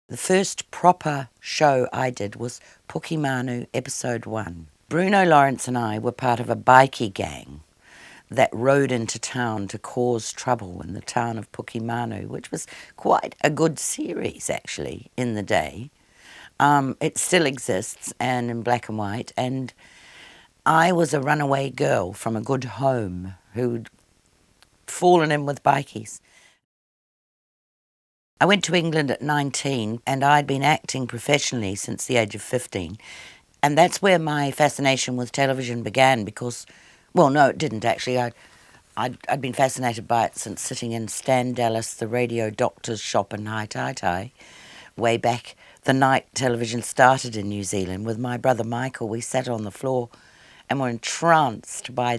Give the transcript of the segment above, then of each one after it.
The first proper show I did was Pukimanu episode 1. Bruno Lawrence and I were part of a bikie gang that rode into town to cause trouble in the town of Pukimanu, which was quite a good series actually in the day. It still exists and in black and white, and I was a runaway girl from a good home who'd fallen in with bikies. I went to England at 19 and I'd been acting professionally since the age of 15. And that's where my fascination with television began because, well, no, it didn't actually. I'd been fascinated by it since sitting in Stan Dallas, the radio doctor's shop in Hai Tai Tai, way back the night television started in New Zealand. With my brother Michael, we sat on the floor and were entranced by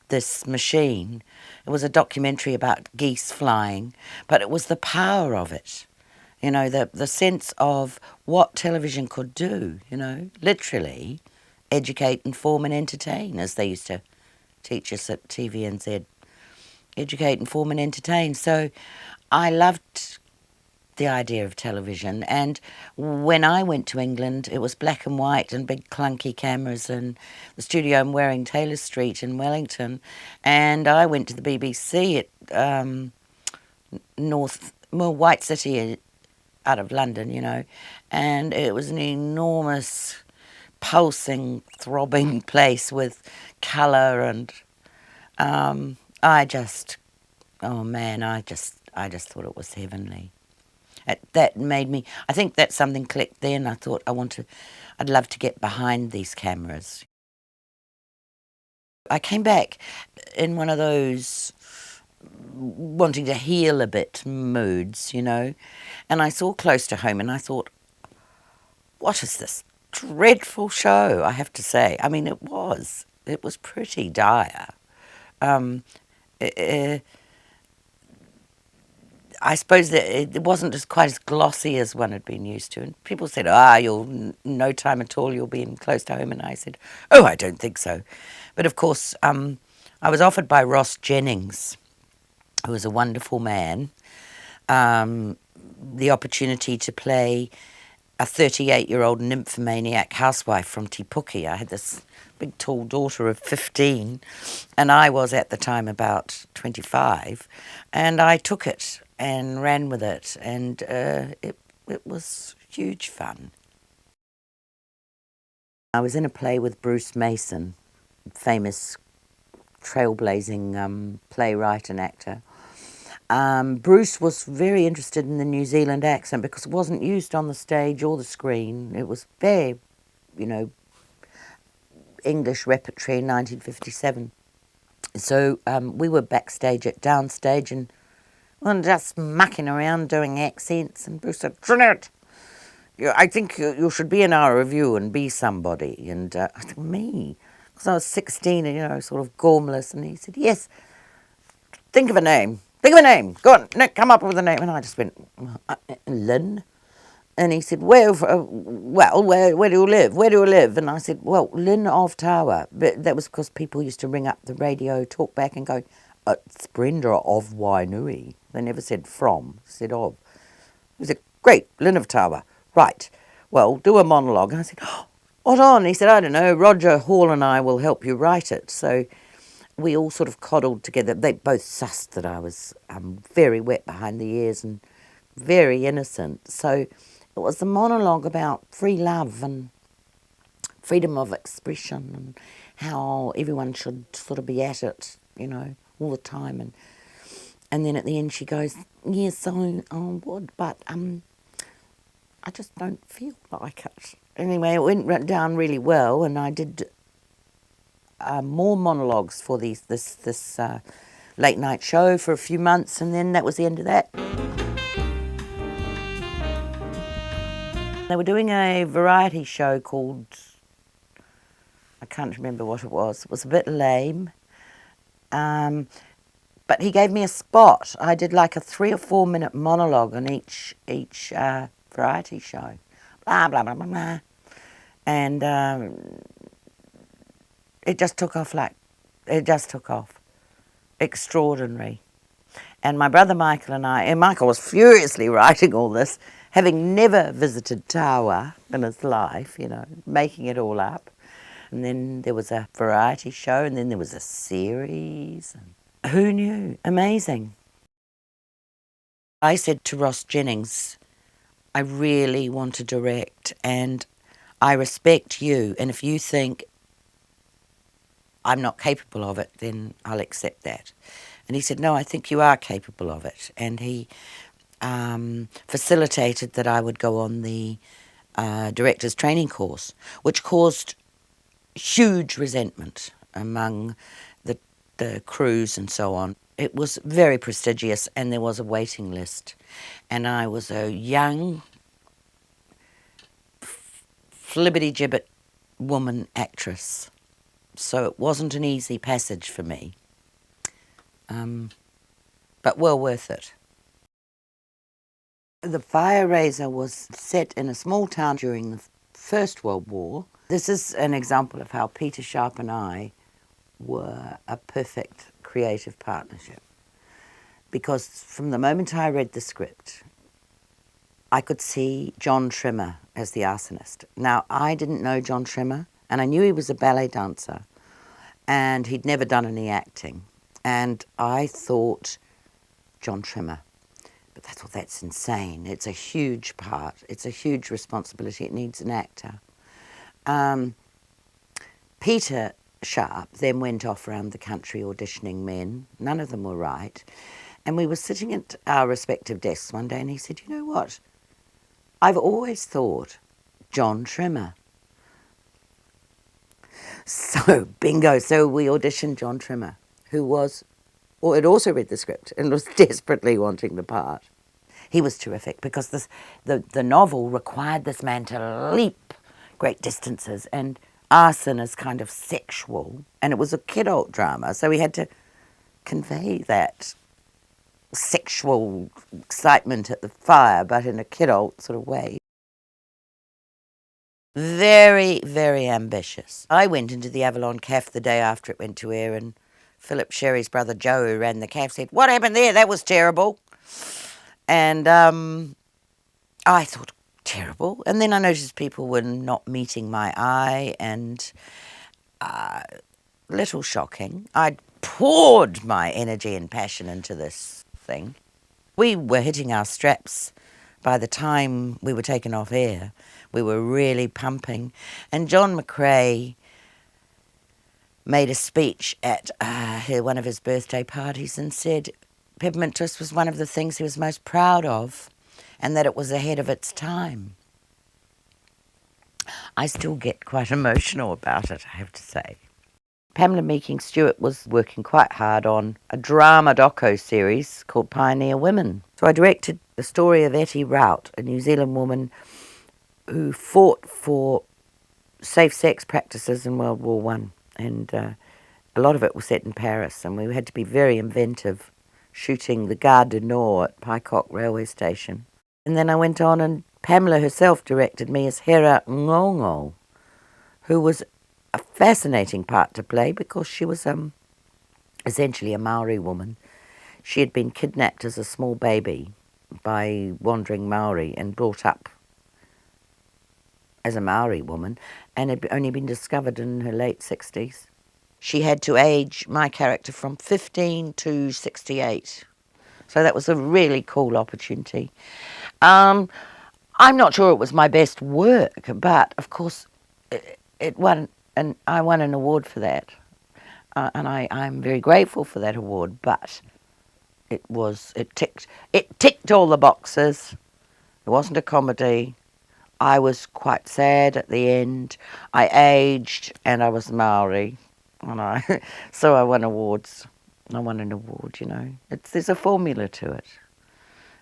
this machine. It was a documentary about geese flying, but it was the power of it, you know, the sense of what television could do, you know, literally educate, inform and entertain, as they used to teach us at TVNZ. Educate, inform and entertain. So I loved the idea of television, and when I went to England it was black and white and big clunky cameras, and the studio I'm wearing Taylor Street in Wellington, and I went to the BBC at White City out of London, you know, and it was an enormous pulsing throbbing place with colour, and I just thought it was heavenly. That made me, I think that something clicked then. I thought I'd love to get behind these cameras. I came back in one of those wanting to heal a bit moods, you know, and I saw Close to Home and I thought, what is this dreadful show, I have to say. I mean, it was pretty dire. I suppose that it wasn't just quite as glossy as one had been used to. And people said, you'll, no time at all, you'll be in Close to Home. And I said, oh, I don't think so. But of course, I was offered by Ross Jennings, who was a wonderful man, the opportunity to play a 38-year-old nymphomaniac housewife from Te Puke. I had this big tall daughter of 15, and I was at the time about 25, and I took it and ran with it, and it was huge fun. I was in a play with Bruce Mason, famous trailblazing playwright and actor. Bruce was very interested in the New Zealand accent because it wasn't used on the stage or the screen. It was very, you know, English repertory in 1957. So we were backstage at Downstage and just mucking around doing accents, and Bruce said, Ginette, I think you should be in our review and be somebody. And I said, me? Because I was 16 and, you know, sort of gormless. And he said, yes, think of a name. Think of a name. Go on, Nick, come up with a name. And I just went, Lyn. And he said, where do you live? Where do you live? And I said, well, Lyn of Tawa. But that was because people used to ring up the radio, talk back and go, it's Brenda of Wainui. They never said from, said of. He said, great, Lyn of Tawa. Right, well, do a monologue. And I said, what on? He said, I don't know, Roger Hall and I will help you write it. So we all sort of coddled together. They both sussed that I was very wet behind the ears and very innocent. So it was a monologue about free love and freedom of expression and how everyone should sort of be at it, you know, all the time. And then at the end she goes, yes, I would, but I just don't feel like it. Anyway, it went down really well, and I did more monologues for this late night show for a few months, and then that was the end of that. They were doing a variety show called, I can't remember what it was. It was a bit lame. But he gave me a spot. I did like a 3 or 4 minute monologue on each variety show. Blah, blah, blah, blah, blah. And it just took off Extraordinary. And my brother Michael and Michael was furiously writing all this, having never visited Tawa in his life, you know, making it all up. And then there was a variety show, and then there was a series. Who knew? Amazing. I said to Ross Jennings, I really want to direct, and I respect you, and if you think I'm not capable of it, then I'll accept that. And he said, no, I think you are capable of it. And he facilitated that I would go on the director's training course, which caused huge resentment among the crews and so on. It was very prestigious, and there was a waiting list. And I was a young, flibbity-gibbet woman actress. So it wasn't an easy passage for me, but well worth it. The Fire Raiser was set in a small town during the First World War. This is an example of how Peter Sharp and I were a perfect creative partnership, because from the moment I read the script, I could see John Trimmer as the arsonist. Now, I didn't know John Trimmer, and I knew he was a ballet dancer, and he'd never done any acting. And I thought, John Trimmer. But I thought, that's insane. It's a huge part. It's a huge responsibility. It needs an actor. Peter Sharp then went off around the country auditioning men. None of them were right. And we were sitting at our respective desks one day, and he said, you know what? I've always thought John Trimmer. So, bingo. So we auditioned John Trimmer, who had also read the script and was desperately wanting the part. He was terrific, because the novel required this man to leap great distances, and arson is kind of sexual, and it was a kidult drama, so we had to convey that sexual excitement at the fire, but in a kidult sort of way. Very, very ambitious. I went into the Avalon Caf the day after it went to air, and Philip Sherry's brother Joe, who ran the caf, said, what happened there? That was terrible. And I thought, terrible. And then I noticed people were not meeting my eye, and little shocking. I'd poured my energy and passion into this thing. We were hitting our straps by the time we were taken off air. We were really pumping. And John McCrae made a speech at one of his birthday parties and said Peppermint Twist was one of the things he was most proud of, and that it was ahead of its time. I still get quite emotional about it, I have to say. Pamela Meeking-Stewart was working quite hard on a drama doco series called Pioneer Women. So I directed the story of Etty Rout, a New Zealand woman who fought for safe sex practices in World War One, and a lot of it was set in Paris, and we had to be very inventive, shooting the Gare du Nord at Paicock railway station. And then I went on, and Pamela herself directed me as Hera Ngongo, who was a fascinating part to play, because she was essentially a Maori woman. She had been kidnapped as a small baby by wandering Maori and brought up as a Maori woman, and had only been discovered in her late 60s. She had to age my character from 15 to 68. So that was a really cool opportunity. I'm not sure it was my best work, but of course it won, and I won an award for that. And I'm very grateful for that award, but it ticked all the boxes. It wasn't a comedy. I was quite sad at the end. I aged, and I was Maori, and so I won awards. I won an award, you know. There's a formula to it.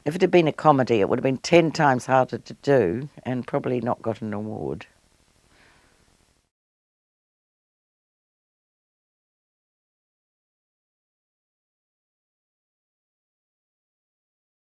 If it had been a comedy, it would have been 10 times harder to do and probably not got an award.